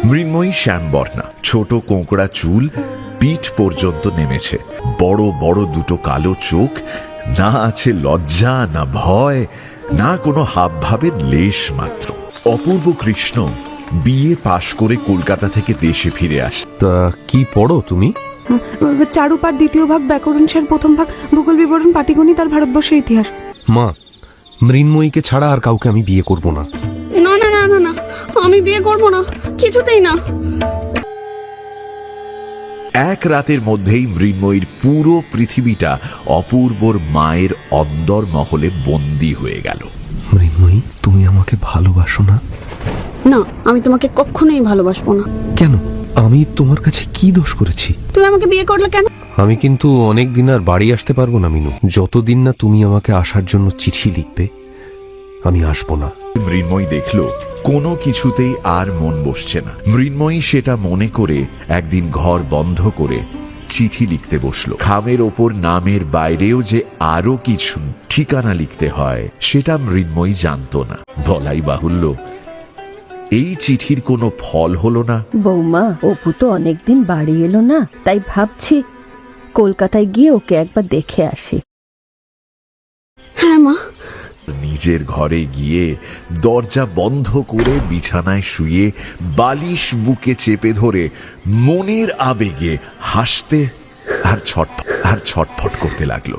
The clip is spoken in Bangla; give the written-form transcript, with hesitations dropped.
মৃন্ময়ী শ্যামবর্ণা, ছোট কোঁকড়া চুল পিঠ পর্যন্ত নেমেছে, বড় বড় দুটো কালো চোখ, না আছে লজ্জা না ভয়, না কোনো হাবভাবের লেশ মাত্র। অপূর্ব কৃষ্ণ বিএ পাশ করে কলকাতা থেকে দেশে ফিরে আসে। তা কি পড়ো তুমি? চারুপাঠ দ্বিতীয় ভাগ, ব্যাকরণ সার প্রথম ভাগ, ভূগোল বিবরণ, পাটিগণিত আর ভারতবর্ষের ইতিহাস। মা, মৃন্ময়ীকে ছাড়া আর কাউকে আমি বিয়ে করব না। না না না না না, আমি বিয়ে করব না, কিছুতেই না। এক রাতের মধ্যেই মৃন্ময়ীর পুরো পৃথিবীটা অপূর্বর মায়ের অন্দর মহলে বন্দী হয়ে গেল। মৃন্ময়ী, তুমি আমাকে ভালোবাসো না? না, আমি তোমাকে কখনোই ভালোবাসবো না। কেন? আমি তোমার কাছে কি দোষ করেছি? তুমি আমাকে বিয়ে করলে কেন? আমি কিন্তু অনেক দিন আর বাড়ি আসতে পারবো না মিনু। যতদিন না তুমি আমাকে আসার জন্য চিঠি লিখবে, আমি আসবো না। মৃন্ময়ী দেখল কোনো কিছুতেই আর মন বসছে না। মৃন্ময়ী সেটা মনে করে একদিন ঘর বন্ধ করে চিঠি লিখতে বসলো। খামের ওপর নামের বাইরেও যে আরো কিছু ঠিকানা লিখতে হয় সেটা মৃন্ময়ী জানতো না। বলাই বাহুল্য, এই চিঠির কোনো ফল হলো না। বৌমা, অপু তো অনেকদিন বাড়ি এলো না, তাই ভাবছি কলকাতায় গিয়ে ওকে একবার দেখে আসি। হ্যাঁ মা। নিজের ঘরে গিয়ে দরজা বন্ধ করে বিছানায় শুয়ে বালিশ বুকে চেপে ধরে মনের আবেগে হাসতে আর ছটফট করতে লাগলো।